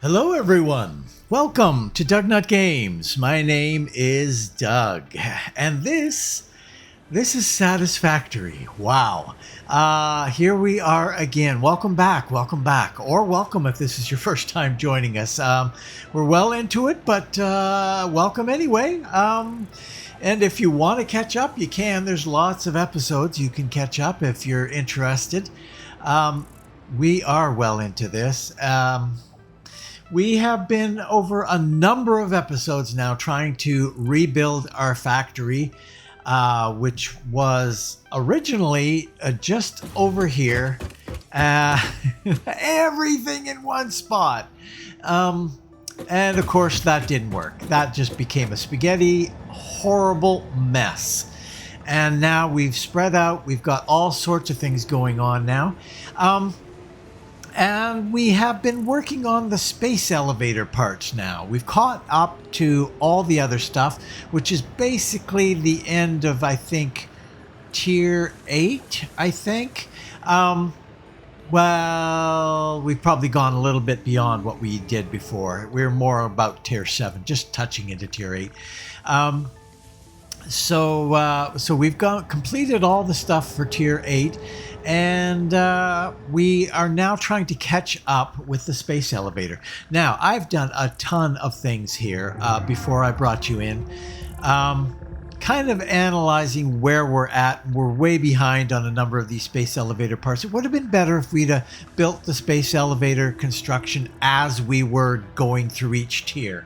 Hello everyone! Welcome to DougNutGames. My name is Doug, and this is Satisfactory. Wow. Here we are again. Welcome back, or welcome if this is your first time joining us. We're well into it, but welcome anyway. And if you want to catch up, you can. There's lots of episodes you can catch up if you're interested. We are well into this. We have been over a number of episodes now trying to rebuild our factory, which was originally just over here. Everything in one spot. And of course, that didn't work. That just became a spaghetti, horrible mess. And now we've spread out. We've got all sorts of things going on now. And we have been working on the space elevator parts now. We've caught up to all the other stuff, which is basically the end of, I think, Tier 8, I think. Well, we've probably gone a little bit beyond what we did before. We're more about Tier 7, just touching into Tier 8. So we've completed all the stuff for Tier 8. And we are now trying to catch up with the space elevator. Now, I've done a ton of things here before I brought you in. Kind of analyzing where we're at. We're way behind on a number of these space elevator parts. It would have been better if we'd built the space elevator construction as we were going through each tier.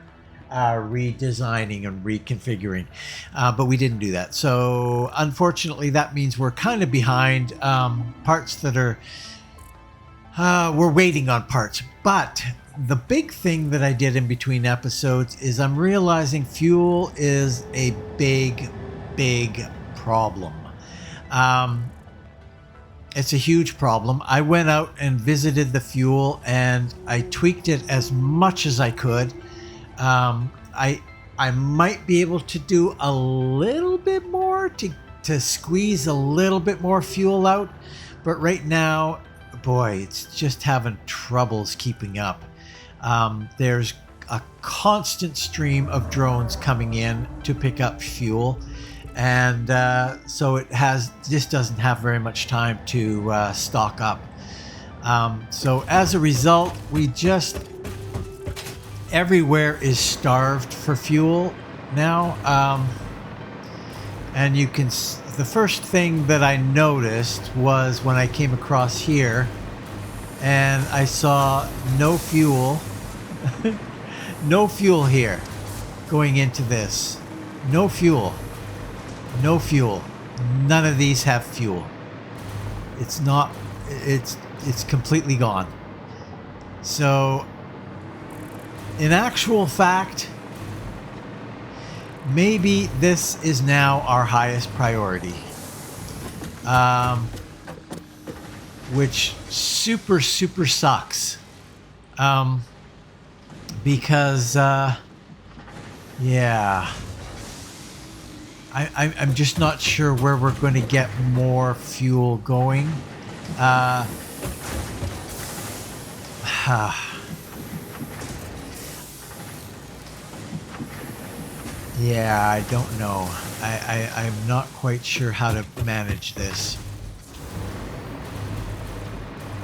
Redesigning and reconfiguring, but we didn't do that. So unfortunately, that means we're kind of behind parts that are we're waiting on parts. But the big thing that I did in between episodes is I'm realizing fuel is a big problem. It's a huge problem. I went out and visited the fuel and I tweaked it as much as I could. I might be able to do a little bit more to squeeze a little bit more fuel out, but right now, boy, it's just having troubles keeping up. There's a constant stream of drones coming in to pick up fuel, and so it just doesn't have very much time to stock up. So as a result, everywhere is starved for fuel now. And the first thing that I noticed was when I came across here and I saw no fuel, no fuel here going into this. No fuel. None of these have fuel. It's completely gone. So, in actual fact, maybe this is now our highest priority, which super sucks, because yeah, I'm just not sure where we're going to get more fuel going. Yeah, I don't know. I'm not quite sure how to manage this.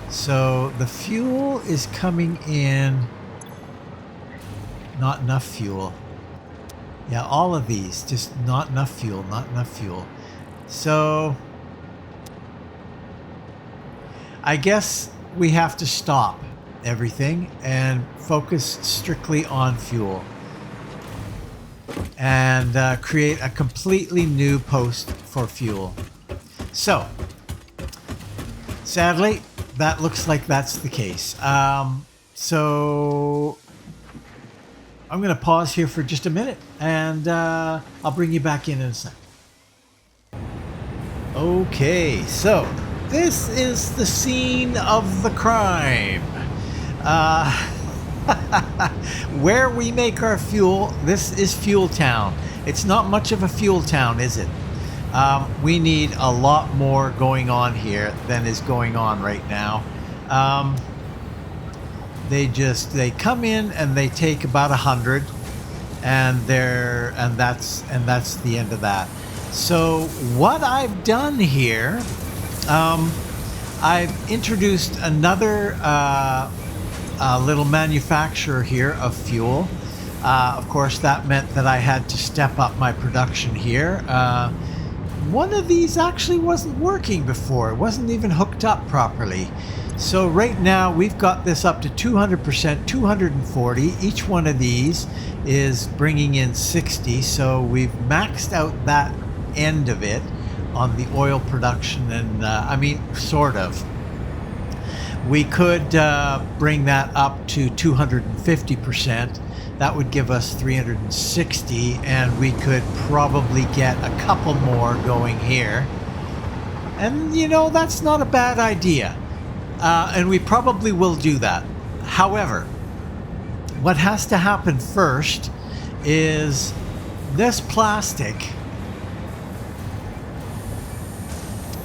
So the fuel is coming in. Not enough fuel. Yeah, all of these, just not enough fuel. So I guess we have to stop everything and focus strictly on fuel. And create a completely new post for fuel. So, sadly, that looks like that's the case. So, I'm going to pause here for just a minute, and I'll bring you back in a sec. Okay, so this is the scene of the crime. Where we make our fuel, this is Fuel Town. It's not much of a fuel town, is it? We need a lot more going on here than is going on right now. They come in and they take about 100, and that's the end of that. So what I've done here, I've introduced another little manufacturer here of fuel. Of course, that meant that I had to step up my production here. One of these actually wasn't working before. It wasn't even hooked up properly. So right now we've got this up to 200%, 240. Each one of these is bringing in 60. So we've maxed out that end of it on the oil production, and I mean, sort of. We could bring that up to 250%. That would give us 360, and we could probably get a couple more going here. And you know, that's not a bad idea. And we probably will do that. However, what has to happen first is this plastic.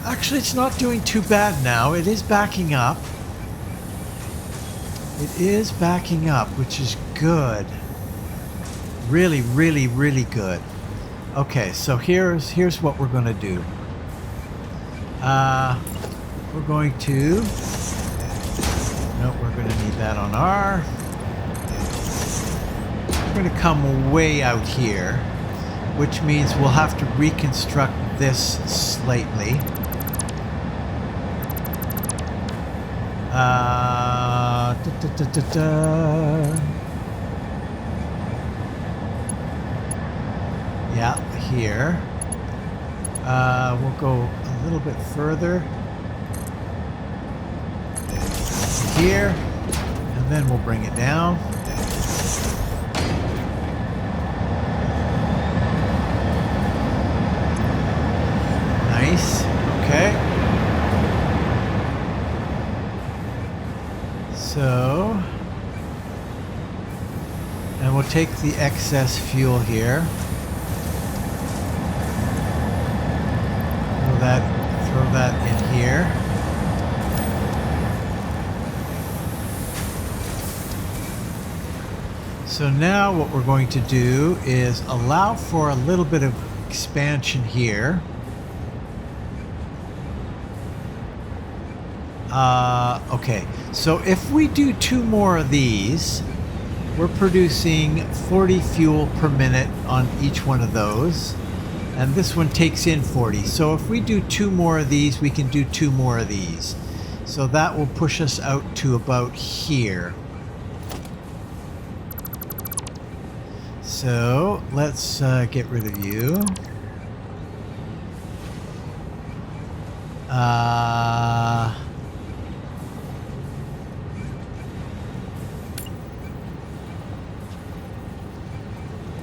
Actually, it's not doing too bad now. It is backing up. It is backing up, which is good. Really, really, really good. Okay, so here's what we're going to do. We're going to... Nope, we're going to need that on R. We're going to come way out here, which means we'll have to reconstruct this slightly. Yeah, here. We'll go a little bit further. Here, and then we'll bring it down. Nice. Okay. So, and we'll take the excess fuel here. Throw that in here. So now what we're going to do is allow for a little bit of expansion here. Okay, so if we do 2 more of these, we're producing 40 fuel per minute on each one of those. And this one takes in 40. So if we do 2 more of these, we can do 2 more of these. So that will push us out to about here. So let's get rid of you.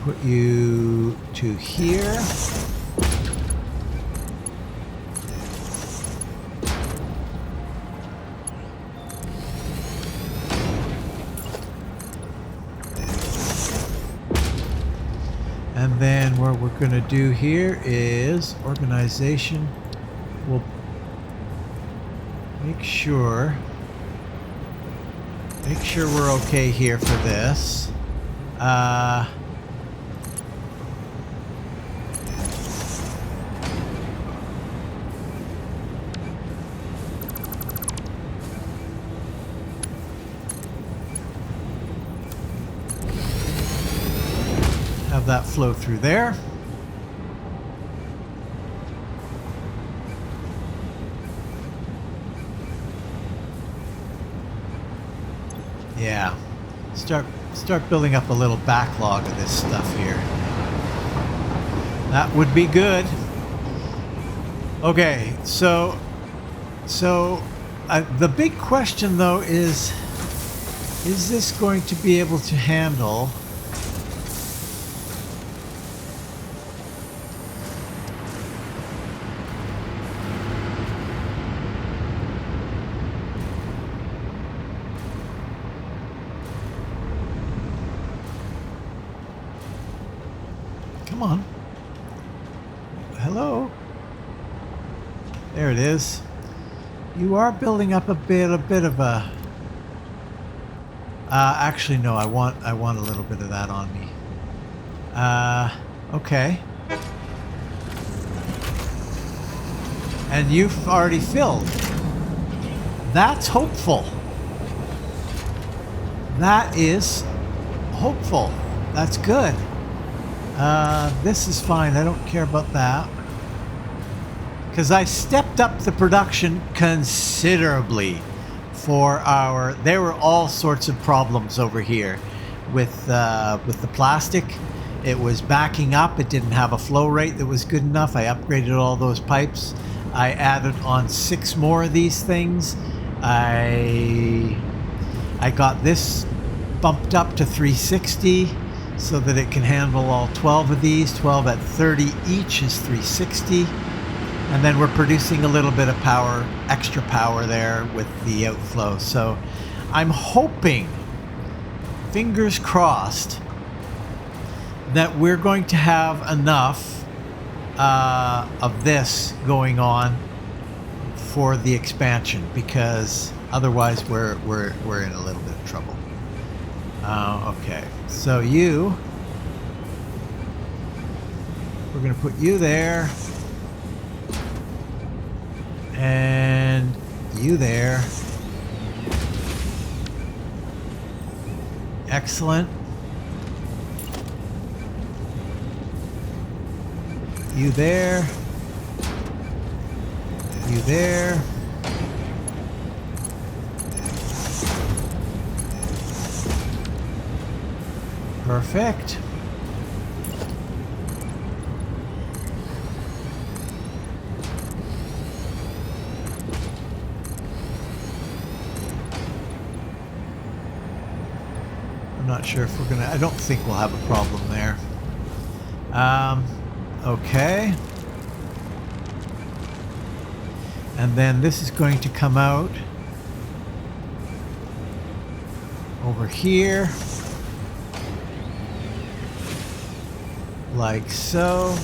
Put you to here. And then what we're going to do here is organization. We'll make sure we're okay here for this. Have that flow through there. Yeah, start building up a little backlog of this stuff here. That would be good. Okay, so the big question though is this going to be able to handle Come on. Hello. There it is. You are building up a bit of a... Actually, no. I want a little bit of that on me. Okay. And you've already filled. That's hopeful. That is hopeful. That's good. This is fine. I don't care about that. Because I stepped up the production considerably for our... There were all sorts of problems over here with the plastic. It was backing up. It didn't have a flow rate that was good enough. I upgraded all those pipes. I added on 6 more of these things. I got this bumped up to 360 so that it can handle all 12 of these. 12 at 30 each is 360. And then we're producing a little bit of power, extra power there with the outflow. So I'm hoping, fingers crossed, that we're going to have enough of this going on for the expansion, because otherwise we're in a little bit of trouble. Okay, so we're going to put you there. And you there. Excellent. You there. You there. Perfect. I'm not sure if we're gonna... I don't think we'll have a problem there. Okay. And then this is going to come out over here. Like so.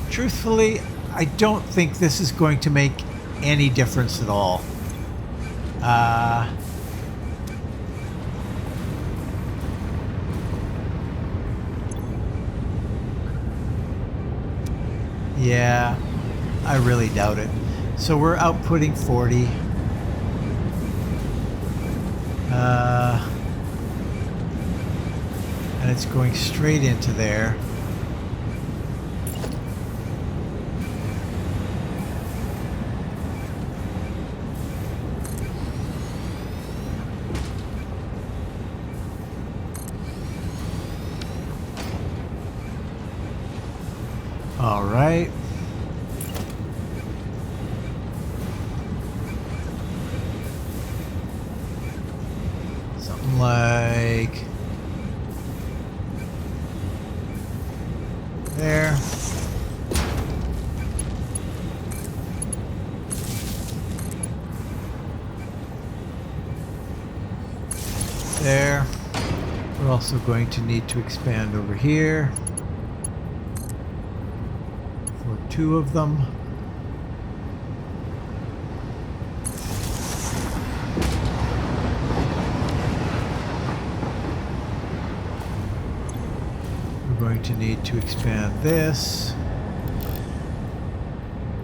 Truthfully, I don't think this is going to make any difference at all. Yeah, I really doubt it. So we're outputting 40. And it's going straight into there. All right. Something like there. There. We're also going to need to expand over here. 2 of them. We're going to need to expand this.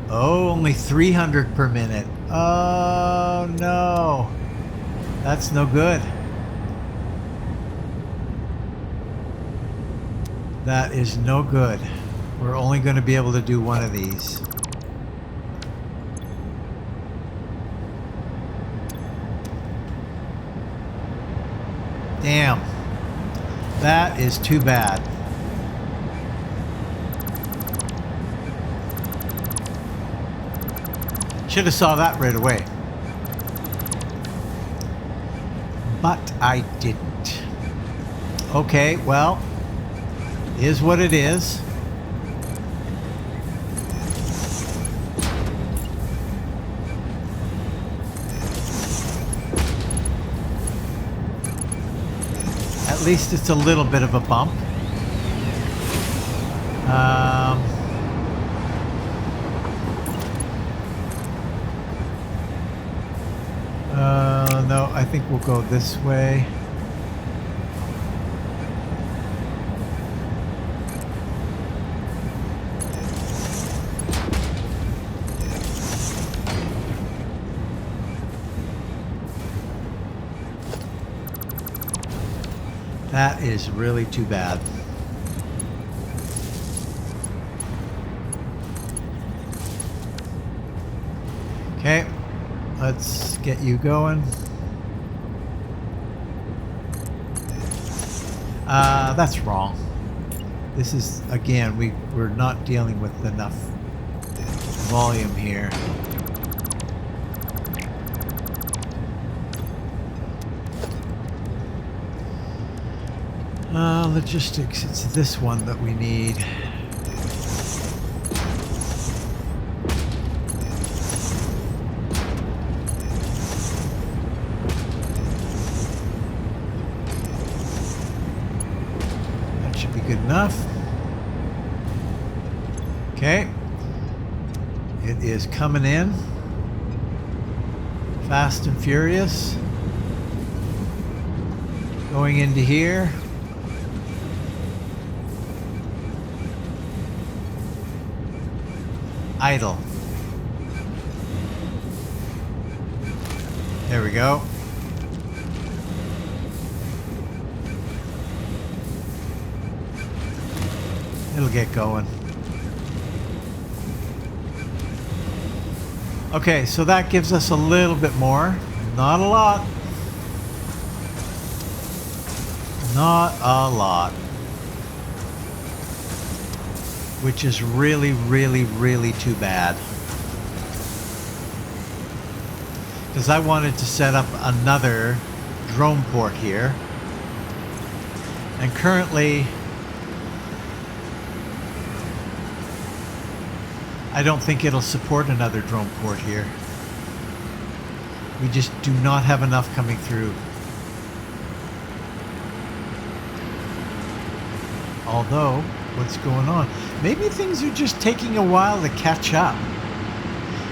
Oh, only 300 per minute. Oh no. That's no good. That is no good. We're only going to be able to do one of these. Damn. That is too bad. Should have saw that right away. But I didn't. Okay, well, is what it is. At least it's a little bit of a bump. I think we'll go this way. That is really too bad. Okay, let's get you going. That's wrong. This is, again, we're not dealing with enough volume here. Logistics, it's this one that we need. That should be good enough. Okay. It is coming in. Fast and furious. Going into here. Idle. There we go. It'll get going. Okay, so that gives us a little bit more. Not a lot. Not a lot. Which is really, really, really too bad. Because I wanted to set up another drone port here. And currently, I don't think it'll support another drone port here. We just do not have enough coming through. Although, what's going on? Maybe things are just taking a while to catch up.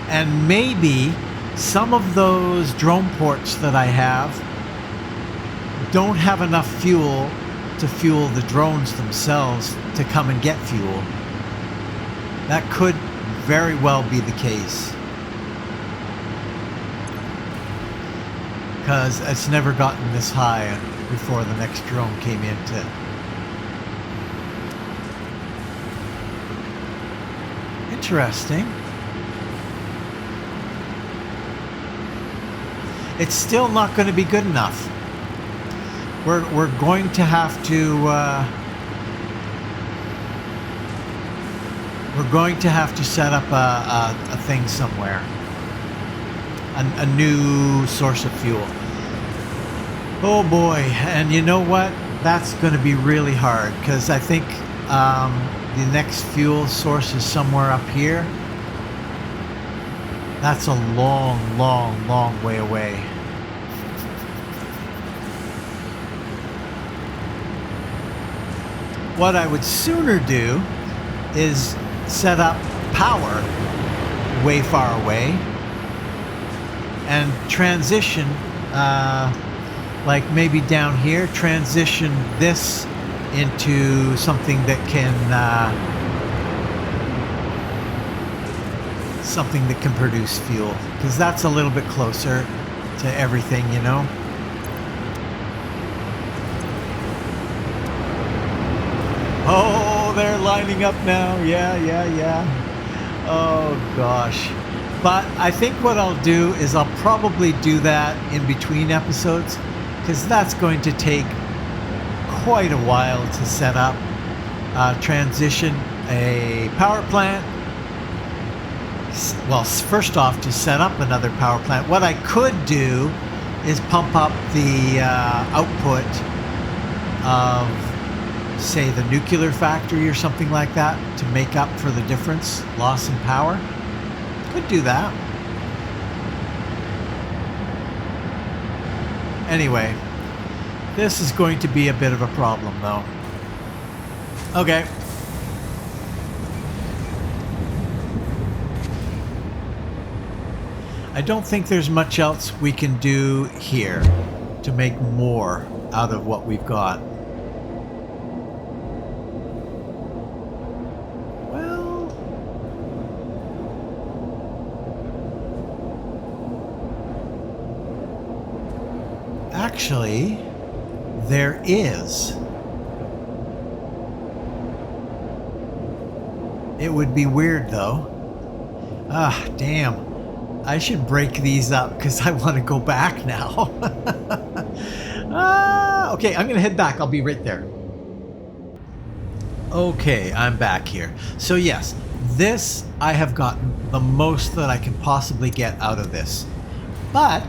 And maybe some of those drone ports that I have don't have enough fuel to fuel the drones themselves to come and get fuel. That could very well be the case. Because it's never gotten this high before the next drone came in to... Interesting. It's still not going to be good enough. We're going to have to set up a thing somewhere, a new source of fuel. Oh boy! And you know what? That's going to be really hard because I think. The next fuel source is somewhere up here. That's a long, long, long way away. What I would sooner do is set up power way far away and transition, like maybe down here, transition this into something that can produce fuel, because that's a little bit closer to everything, you know. Oh, they're lining up now. Yeah. Oh gosh. But I think what I'll do is I'll probably do that in between episodes, because that's going to take quite a while to set up, transition a power plant. Well, first off, to set up another power plant, what I could do is pump up the output of, say, the nuclear factory or something like that to make up for the difference, loss in power. Could do that. Anyway. This is going to be a bit of a problem, though. Okay. I don't think there's much else we can do here to make more out of what we've got. Well, actually, there is. It would be weird though. Ah, damn. I should break these up because I want to go back now. Okay, I'm going to head back. I'll be right there. Okay, I'm back here. So yes, this I have gotten the most that I can possibly get out of this. But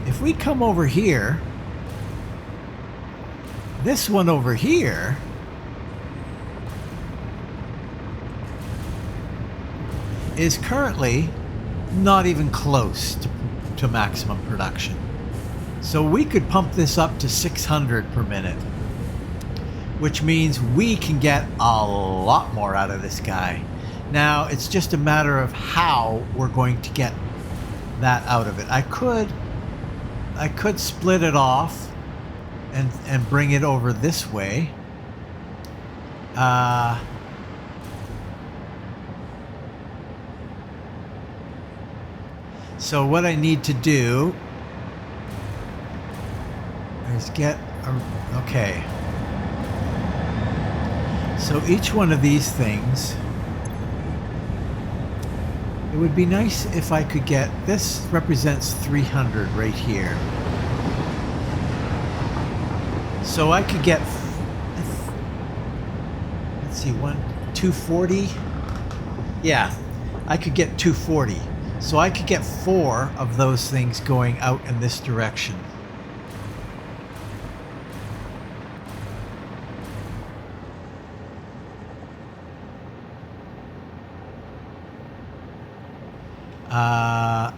if we come over here, this one over here is currently not even close to maximum production. So we could pump this up to 600 per minute, which means we can get a lot more out of this guy. Now it's just a matter of how we're going to get that out of it. I could split it off and bring it over this way. So what I need to do is get okay. So each one of these things, it would be nice if I could get, this represents 300 right here. So I could get, let's see, 240. Yeah, I could get 240. So I could get 4 of those things going out in this direction.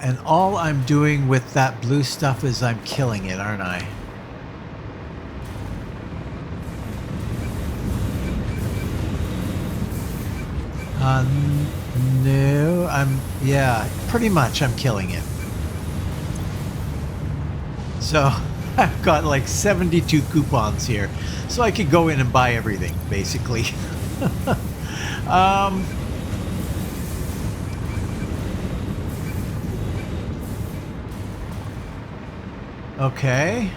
And all I'm doing with that blue stuff is I'm killing it, aren't I? No, yeah, pretty much I'm killing it. So I've got like 72 coupons here. So I could go in and buy everything, basically. Okay.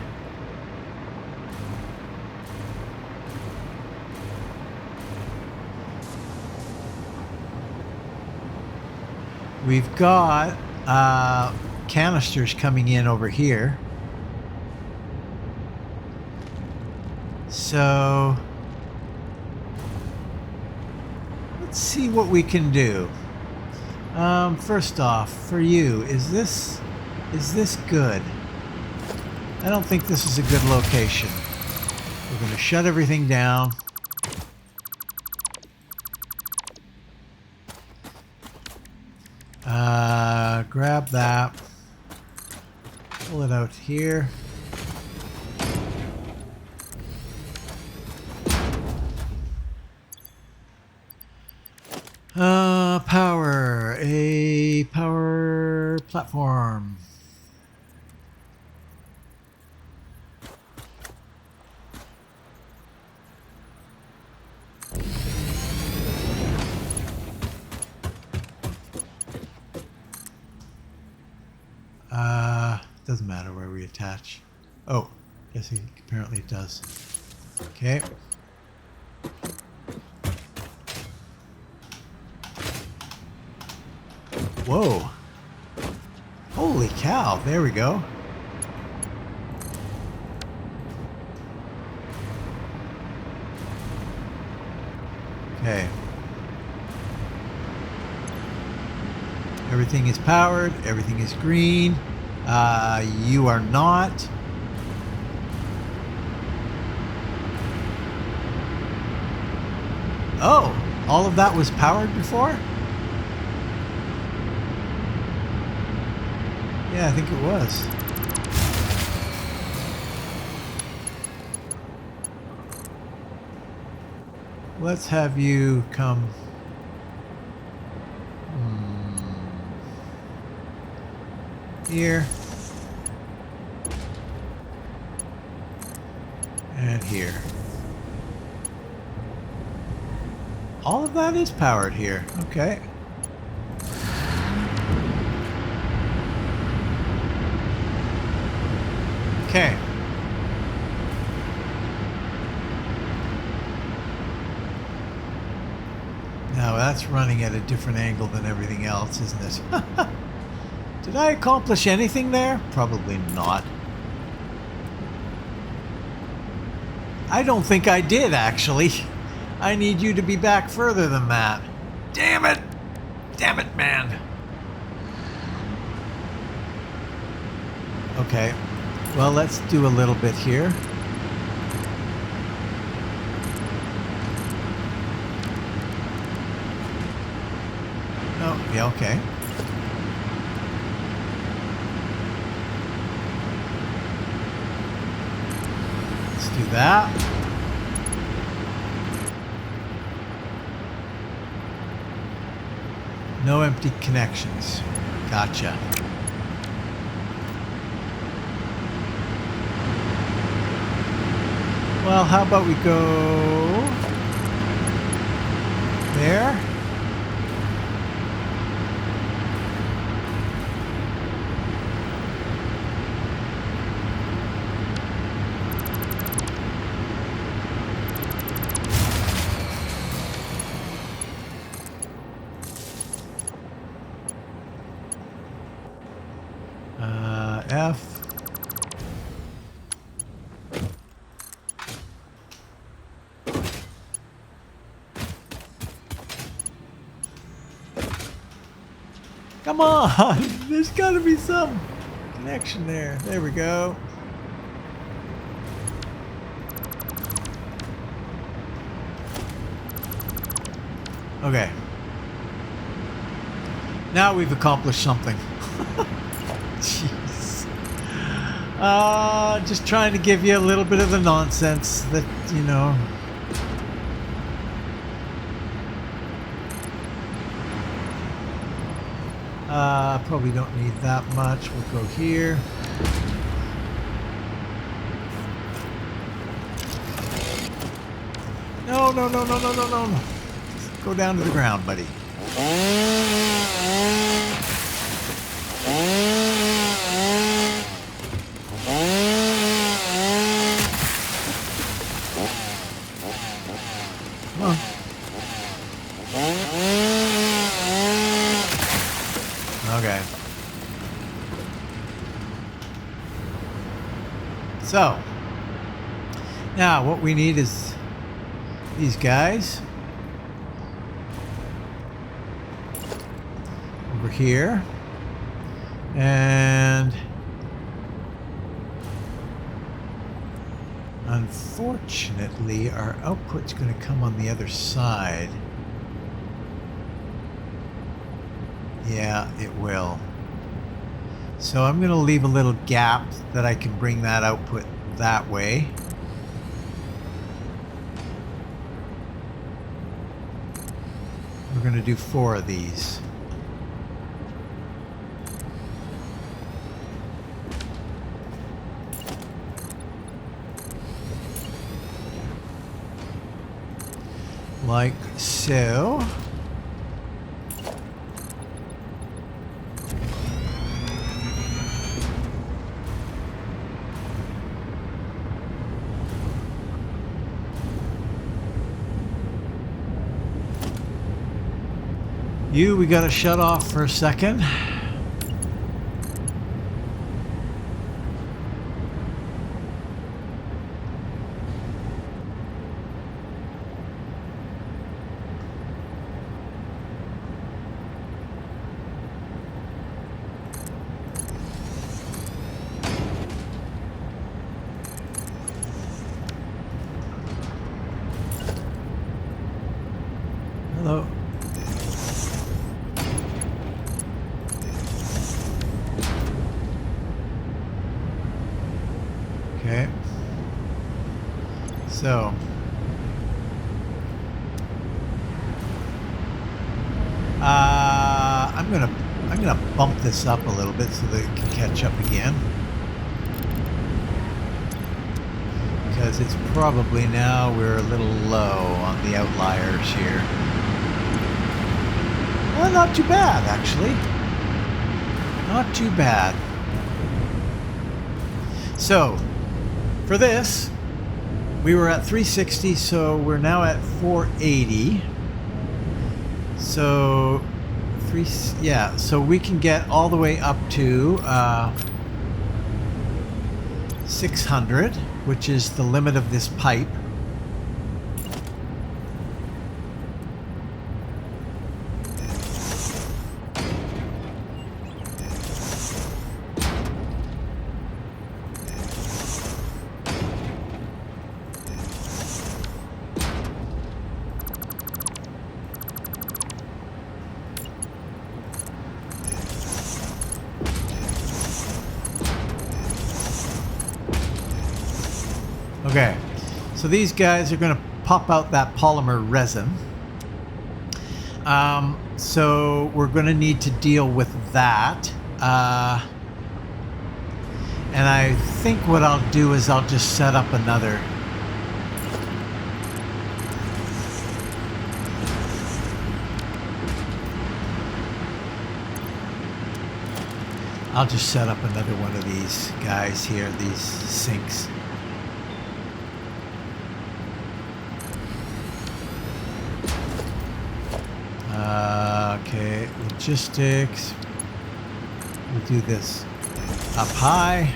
We've got canisters coming in over here. So let's see what we can do. First off, for you, is this good? I don't think this is a good location. We're going to shut everything down. Grab that. Pull it out here. Power. A power platform. Doesn't matter where we attach. Oh, yes, apparently it does. Okay. Whoa. Holy cow, there we go. Okay. Everything is powered, everything is green. You are not. Oh, all of that was powered before? Yeah, I think it was. Let's have you come. here. And here. All of that is powered here. Okay. Okay. Now that's running at a different angle than everything else, isn't it? Did I accomplish anything there? Probably not. I don't think I did, actually. I need you to be back further than that. Damn it! Damn it, man. Okay. Well, let's do a little bit here. Oh, yeah, okay. Let's do that. No empty connections. Gotcha. Well, how about we go there? F. Come on! There's got to be some connection there. There we go. Okay. Now we've accomplished something. Jeez. Just trying to give you a little bit of the nonsense that, you know. Probably don't need that much. We'll go here. No, no, no, no, no, no, no, no. Just go down to the ground, buddy. Come on. Okay. So, now what we need is these guys over here, and unfortunately our output's going to come on the other side. Yeah, it will. So I'm going to leave a little gap that I can bring that output that way. We're going to do 4 of these. Like so. We got to shut off for a second. Hello. Okay. So I'm going to bump this up a little bit so that it can catch up again. Because it's probably now we're a little low on the outliers here. Well, not too bad, actually. Not too bad. So, for this, we were at 360, so we're now at 480. So, so we can get all the way up to 600, which is the limit of this pipe. Okay, so these guys are going to pop out that polymer resin. So we're going to need to deal with that. And I think what I'll do is I'll just set up another. I'll just set up another one of these guys here, these sinks. Okay, logistics. We'll do this up high.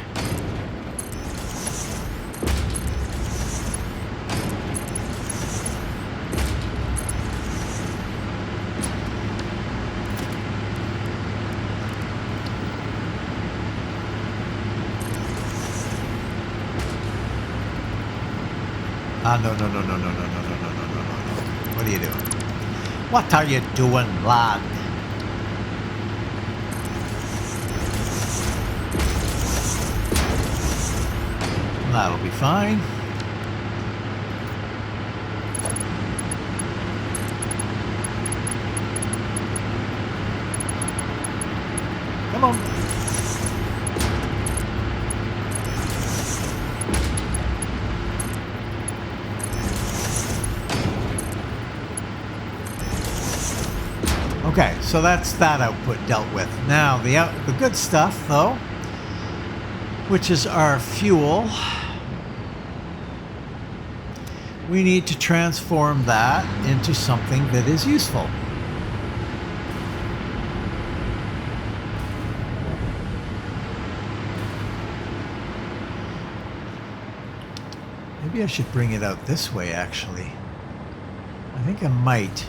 No. What are you doing? What are you doing, lad? That'll be fine. Come on. Okay, so that's that output dealt with. Now, the good stuff, though, which is our fuel, we need to transform that into something that is useful. Maybe I should bring it out this way, actually. I think I might.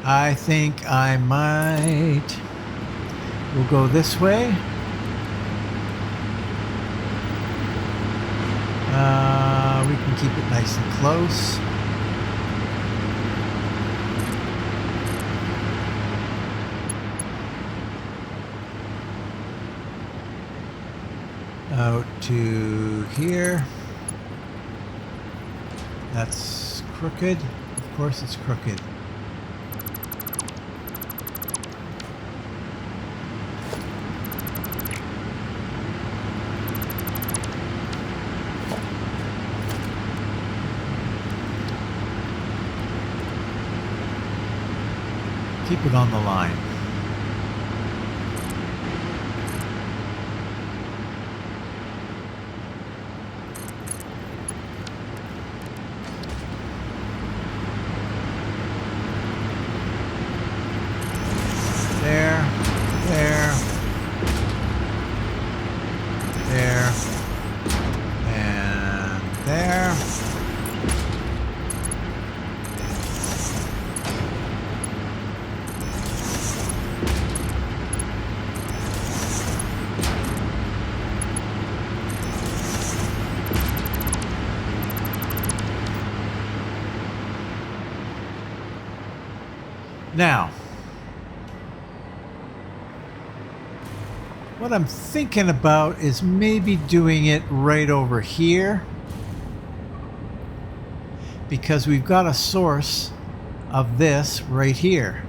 I think I might. We'll go this way. We can keep it nice and close. Out to here. That's crooked. Of course it's crooked. Keep it on the line. There, there, there, and there. Now, what I'm thinking about is maybe doing it right over here, because we've got a source of this right here.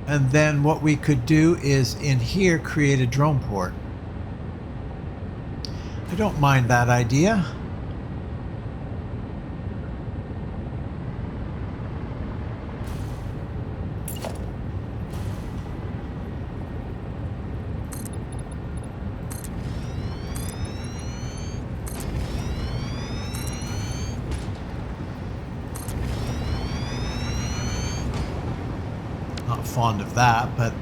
And then what we could do is in here create a drone port. I don't mind that idea. Not fond of that, but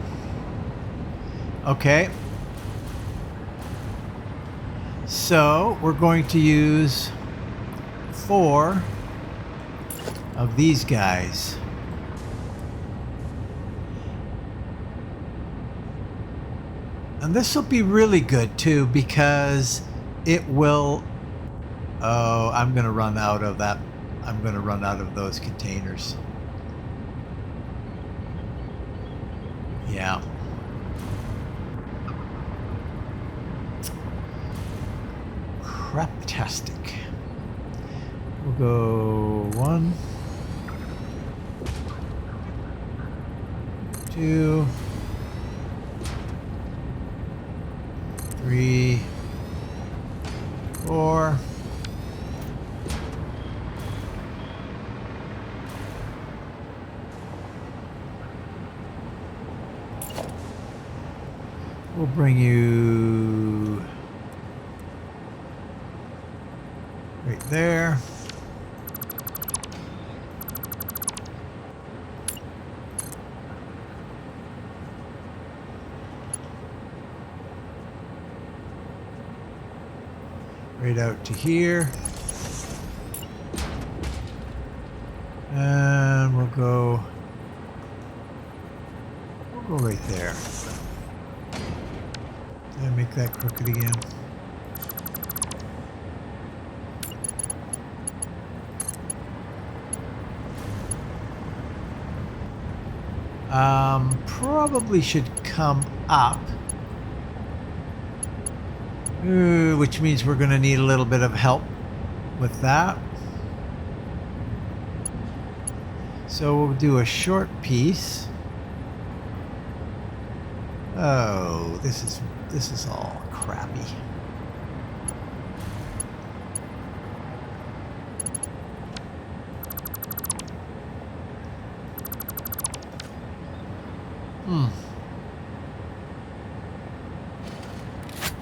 okay. So we're going to use 4 of these guys. And this will be really good too, because it will... Oh, I'm going to run out of that. I'm going to run out of those containers. Yeah. Craptastic. We'll go 1, 2, 3, 4. We'll bring you right there. Right out to here. And we'll go right there. Did I make that crooked again? Probably should come up. Which means we're going to need a little bit of help with that. So we'll do a short piece. Oh, this is all crappy.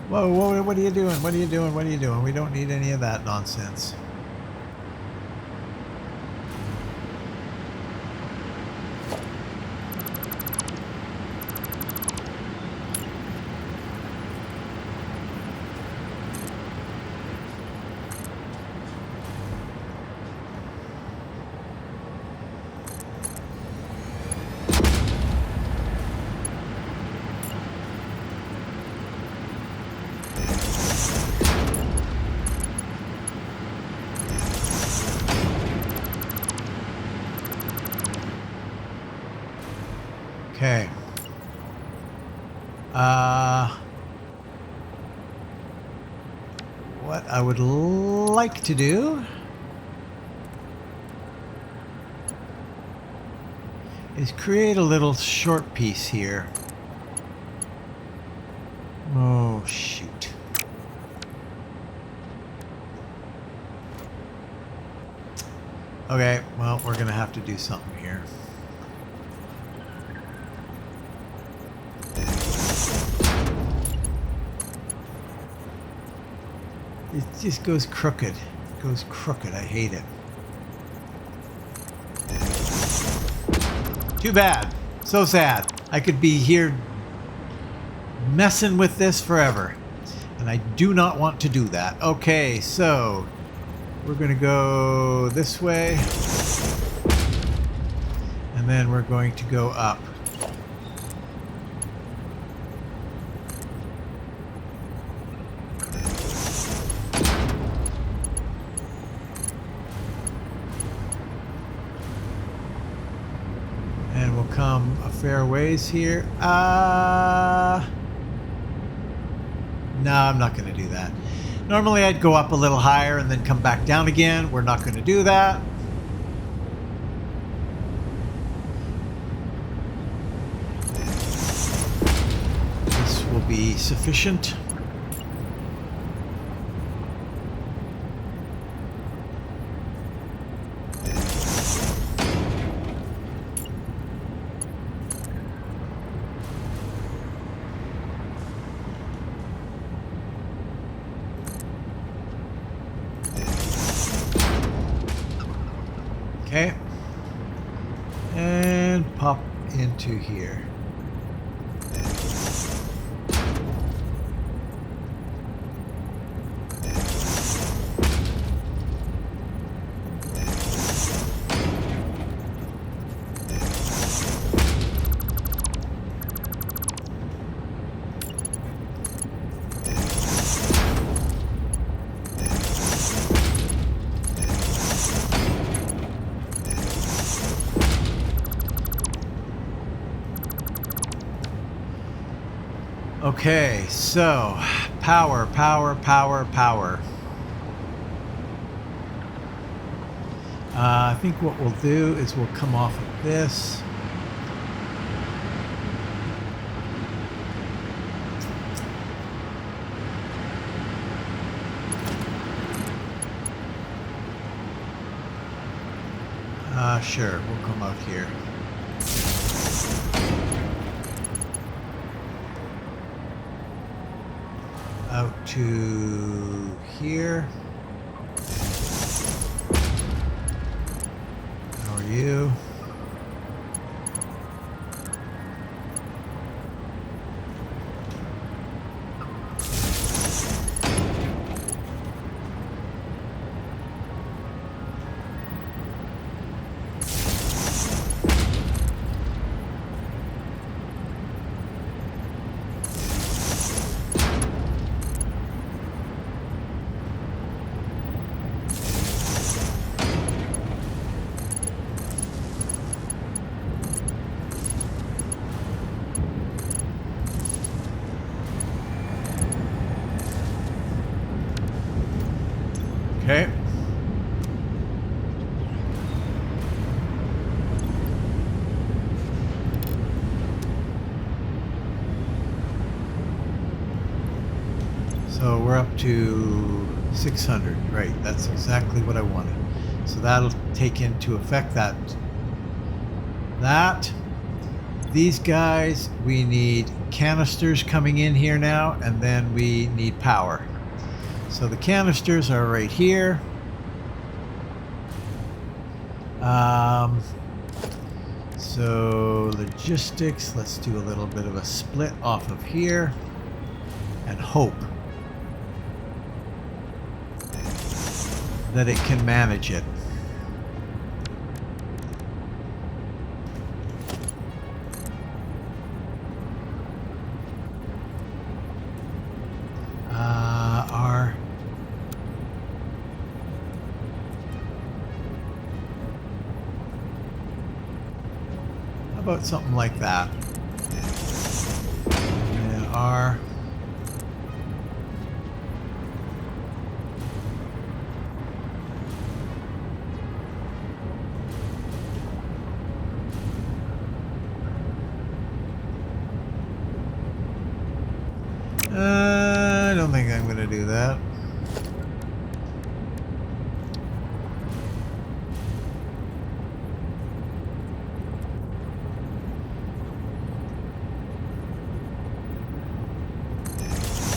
Whoa, what are you doing? What are you doing? What are you doing? We don't need any of that nonsense. Okay. What I would like to do is create a little short piece here. Oh, shoot. Okay, well, we're going to have to do something here. It just goes crooked. It goes crooked. I hate it. Too bad. So sad. I could be here messing with this forever. And I do not want to do that. Okay, so we're going to go this way. And then we're going to go up. And we'll come a fair ways here. No, I'm not going to do that. Normally I'd go up a little higher and then come back down again. We're not going to do that. This will be sufficient. Okay, and pop into here. Okay, so power. I think what we'll do is we'll come off of this. Sure, we'll come out here. Out to here. How are you? Okay. So we're up to 600. Right, that's exactly what I wanted. So that'll take into effect that. These guys, we need canisters coming in here now, and then we need power. So the canisters are right here. So logistics, let's do a little bit of a split off of here and hope that it can manage it. How about something like that? And R. I don't think I'm going to do that.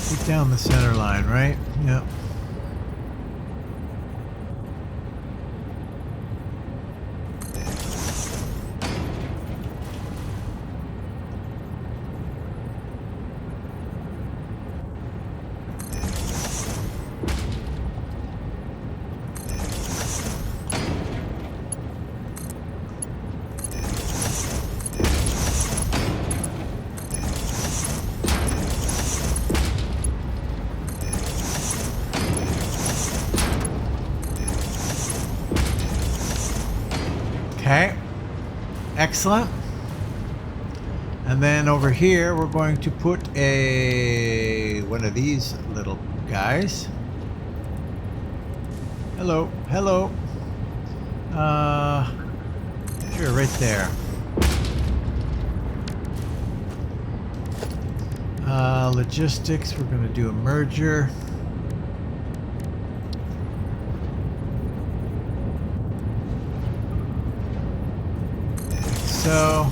Get down the center line, right? Yep. Okay, excellent. And then over here, we're going to put one of these little guys. Hello, hello. Sure, right there. Logistics, we're going to do a merger. So.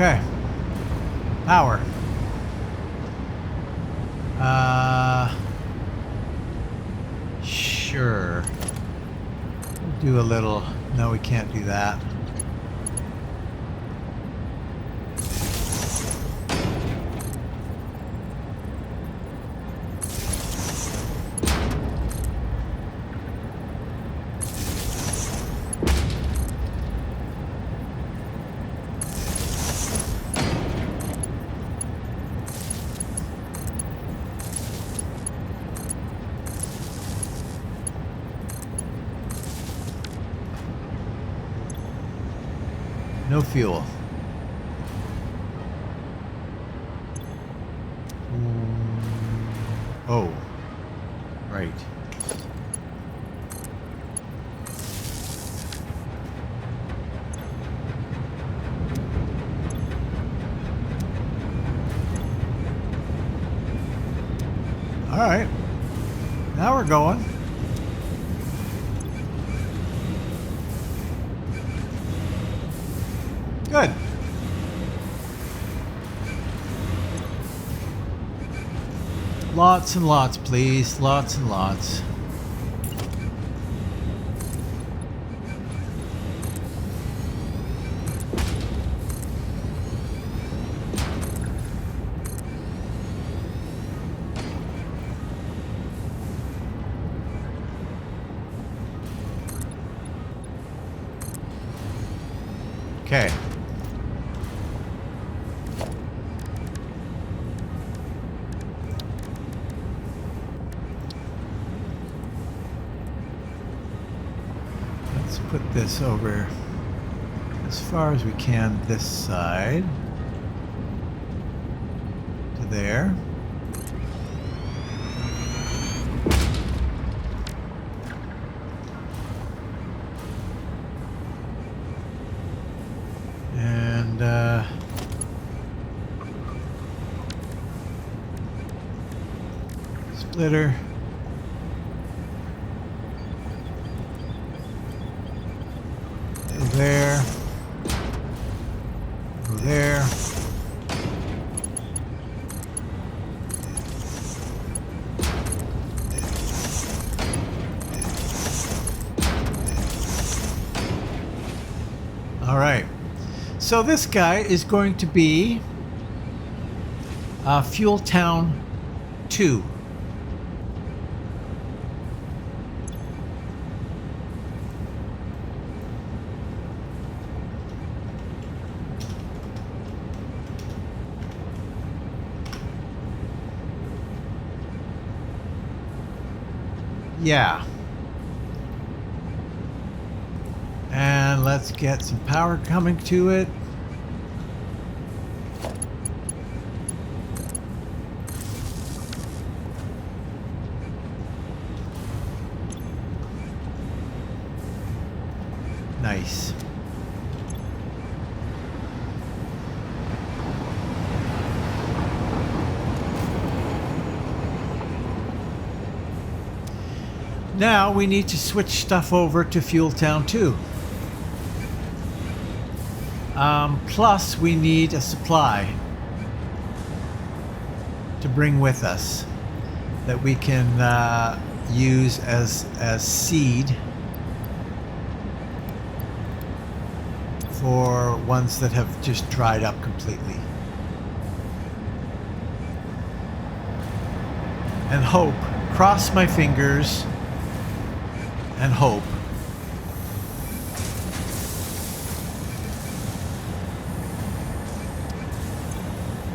Okay. Power. Sure. We'll do a little. No, we can't do that. No fuel. Oh, right. All right. Now we're going. Good. Lots and lots, please. Lots and lots. Okay. Let's put this over as far as we can this side to there. Splitter. Go there. Go there. All right. So this guy is going to be Fuel Town 2. Yeah. And let's get some power coming to it. Nice. Now we need to switch stuff over to Fuel Town 2. Plus we need a supply to bring with us that we can use as seed for ones that have just dried up completely. and hope, cross my fingers and hope.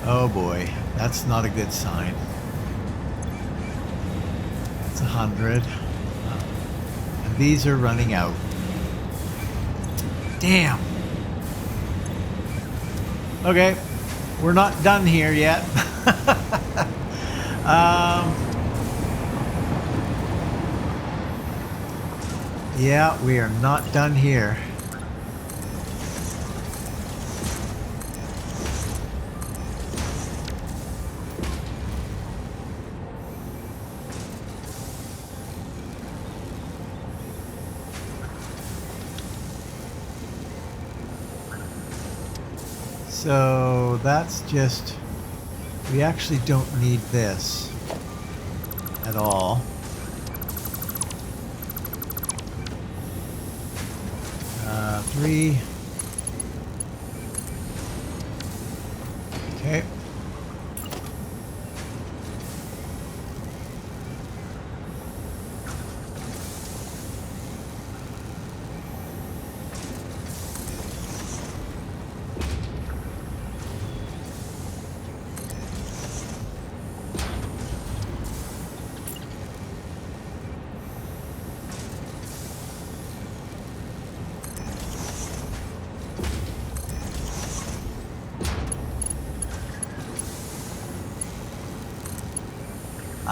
Oh boy, that's not a good sign. It's 100. And these are running out. Damn. Okay, we're not done here yet. Yeah, we are not done here. So that's just, we actually don't need this at all. Three. Okay.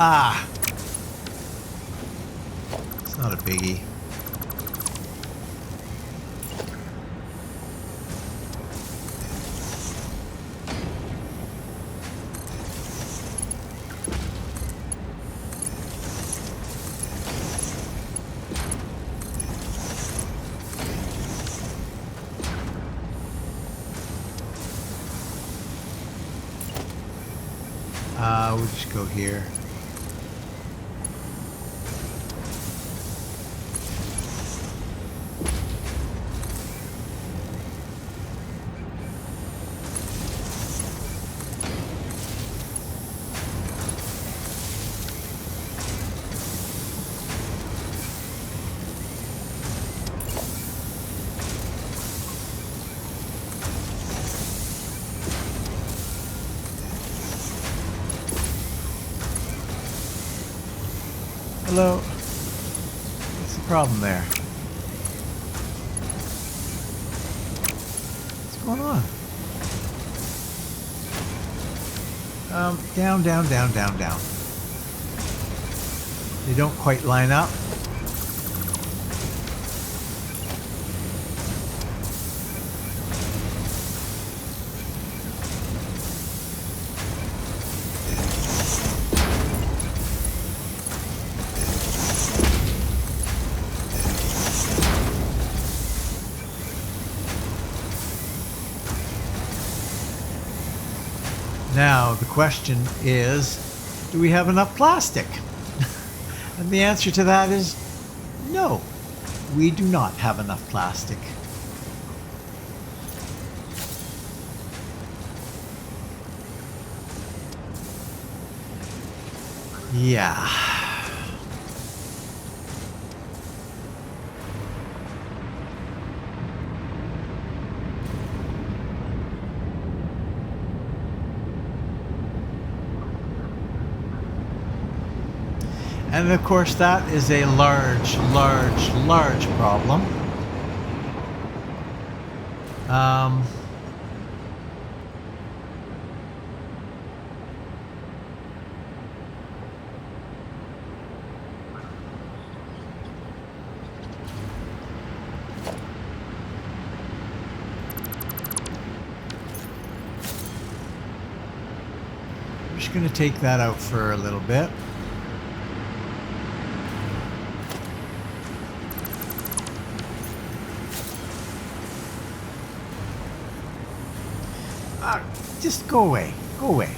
Ah, it's not a biggie. We'll just go here. Hello. What's the problem there? What's going on? Down, down, down, down, down. They don't quite line up. Now, the question is, do we have enough plastic? And the answer to that is no, we do not have enough plastic. Yeah. And of course, that is a large, large, large problem. I'm just going to take that out for a little bit. Just go away. Go away.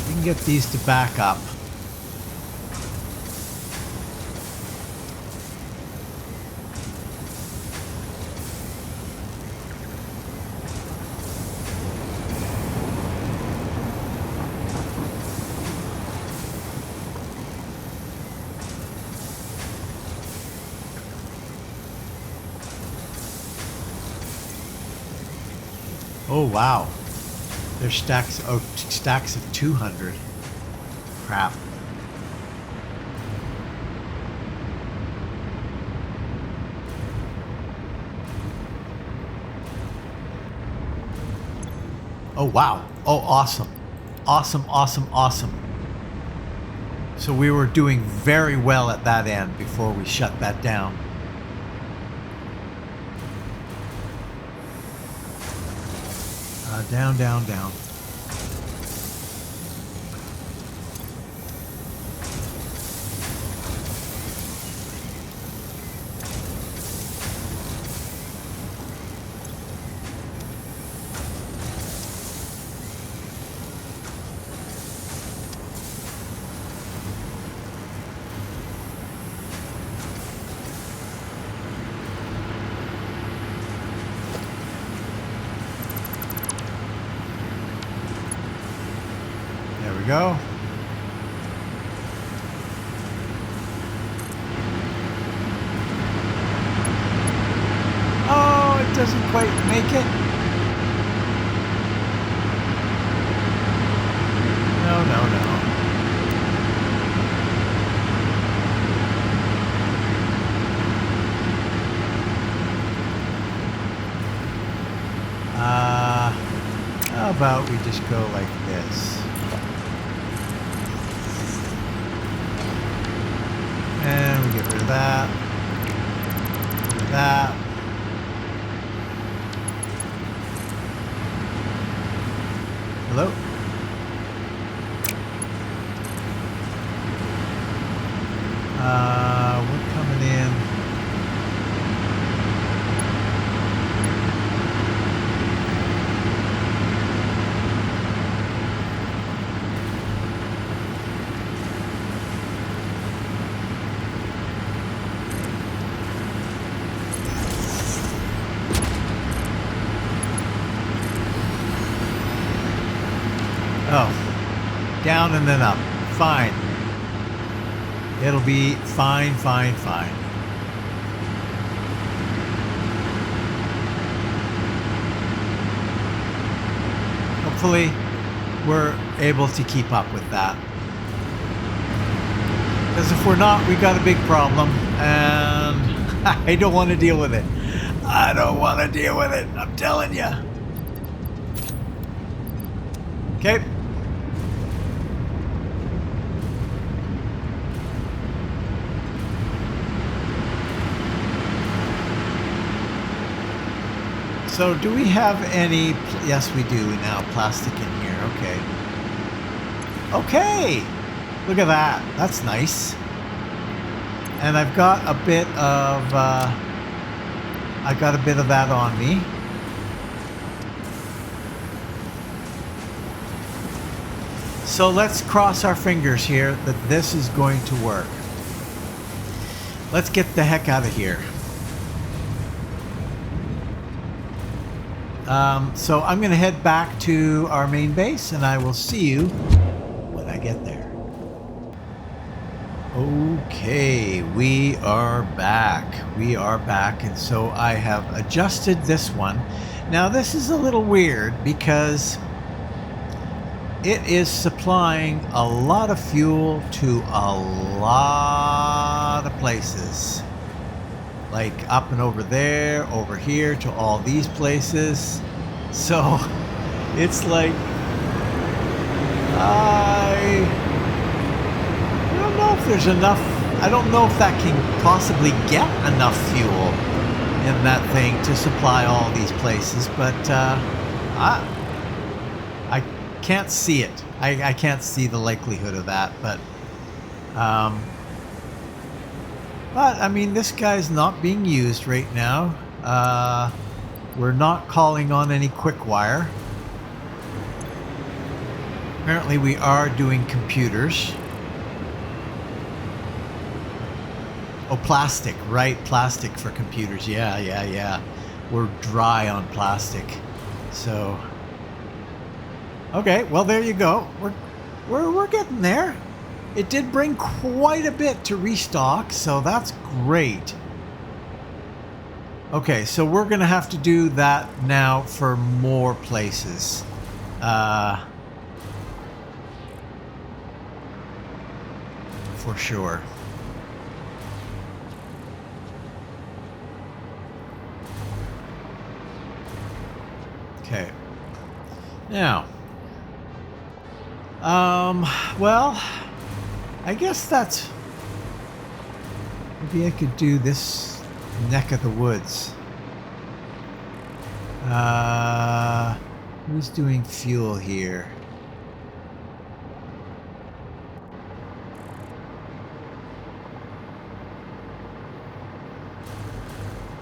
We can get these to back up. Oh, wow. There's stacks, oh, stacks of 200. Crap. Oh, wow. Oh, awesome. Awesome, awesome, awesome. So we were doing very well at that end before we shut that down. Down, down, down. There we go. Oh, it doesn't quite make it. No, no, no. How about we just go like this? And we get rid of that. Get rid of that. Hello? We're coming in. Oh, down and then up. Fine. It'll be fine, fine, fine. Hopefully, we're able to keep up with that. Because if we're not, we got a big problem, and I don't want to deal with it. I don't want to deal with it, I'm telling you. Okay. So do we have any, yes we do now, plastic in here, okay. Okay, look at that, that's nice. And I've got a bit of, that on me. So let's cross our fingers here that this is going to work. Let's get the heck out of here. So I'm going to head back to our main base, and I will see you when I get there. Okay, we are back. We are back, and so I have adjusted this one. Now this is a little weird because it is supplying a lot of fuel to a lot of places. Like up and over there, over here, to all these places. So it's like I don't know if there's enough. I don't know if that can possibly get enough fuel in that thing to supply all these places, but I can't see it. I can't see the likelihood of that, but I mean, this guy's not being used right now. We're not calling on any quick wire. Apparently we are doing computers. Oh, plastic, right? Plastic for computers. Yeah. We're dry on plastic. So, okay, well there you go. We're getting there. It did bring quite a bit to restock, so that's great. Okay, so we're going to have to do that now for more places. For sure. Okay. Now, well, I guess that's, maybe I could do this neck of the woods. Who's doing fuel here?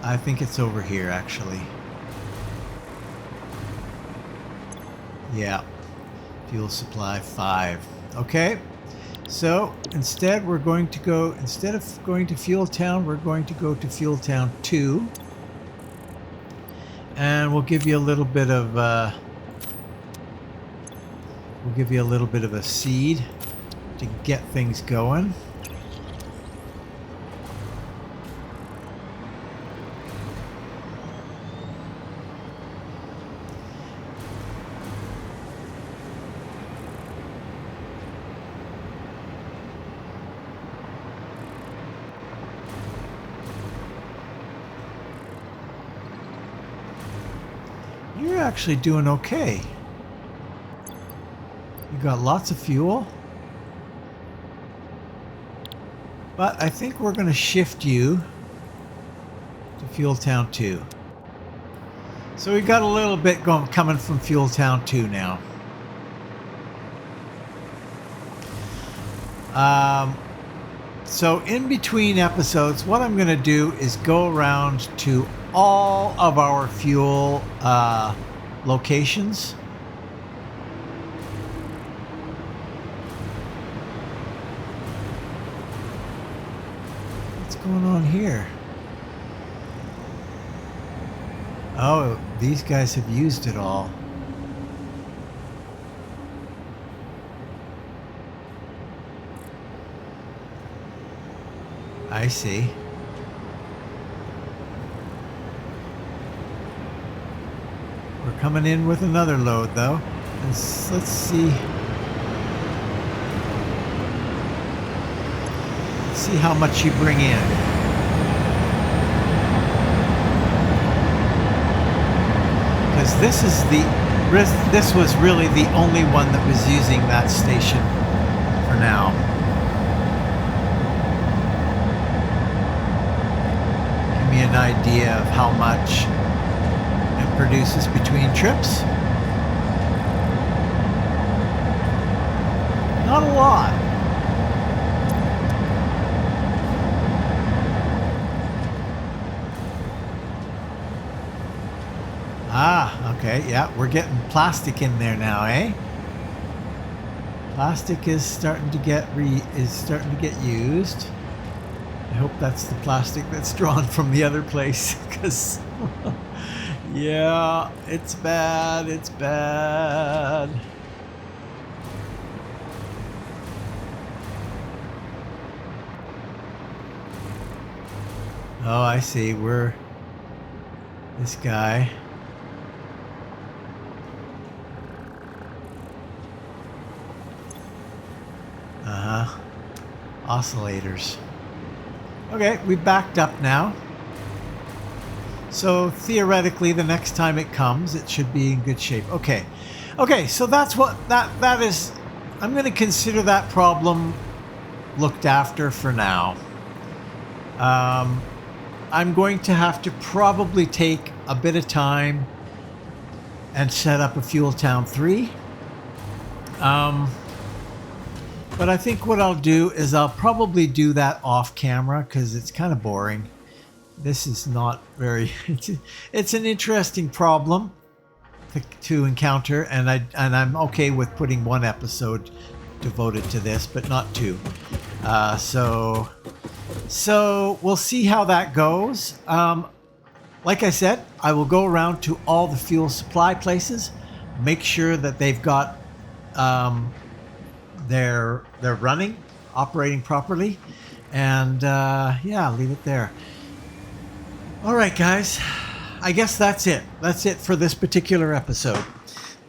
I think it's over here, actually. Yeah. Fuel supply 5. Okay. So instead we're going to go, instead of going to Fuel Town, we're going to go to Fuel Town 2. And we'll give you a little bit of a seed to get things going. You're actually doing okay. You got lots of fuel. But I think we're going to shift you to Fuel Town 2. So we got a little bit coming from Fuel Town 2 now. So in between episodes, what I'm going to do is go around to all of our fuel locations. What's going on here? Oh, these guys have used it all. I see. We're coming in with another load, though. Let's see. Let's see how much you bring in. Because this was really the only one that was using that station for now. Give me an idea of how much it produces between trips. Not a lot. Ah, okay, yeah, we're getting plastic in there now, eh? Plastic is starting to get used. I hope that's the plastic that's drawn from the other place, because yeah, it's bad, it's bad. Oh, I see, we're this guy. Oscillators. Okay, we backed up now. So theoretically, the next time it comes, it should be in good shape. Okay. Okay, so that's what that is. I'm going to consider that problem looked after for now. I'm going to have to probably take a bit of time and set up a Fuel Town 3. But I think what I'll do is I'll probably do that off camera because it's kind of boring. This is not very, it's an interesting problem to encounter, and I'm okay with putting one episode devoted to this, but not two. So we'll see how that goes. Like I said, I will go around to all the fuel supply places, make sure that they've got they're running, operating properly, and yeah, leave it there. All right, guys. I guess that's it. That's it for this particular episode.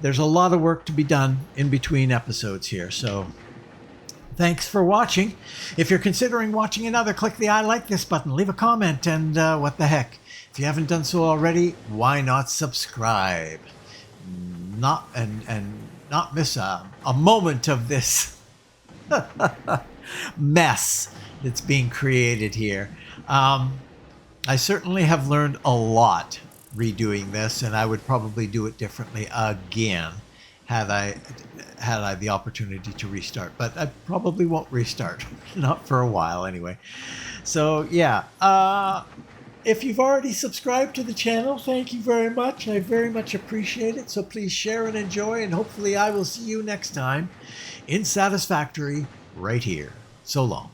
There's a lot of work to be done in between episodes here, so thanks for watching. If you're considering watching another, click the I like this button, leave a comment, and what the heck. If you haven't done so already, why not subscribe? Not miss a moment of this mess that's being created here. I certainly have learned a lot redoing this, and I would probably do it differently again had I the opportunity to restart. But I probably won't restart, not for a while anyway. So yeah, if you've already subscribed to the channel, thank you very much. I very much appreciate it. So please share and enjoy, and hopefully I will see you next time in Satisfactory right here. So long.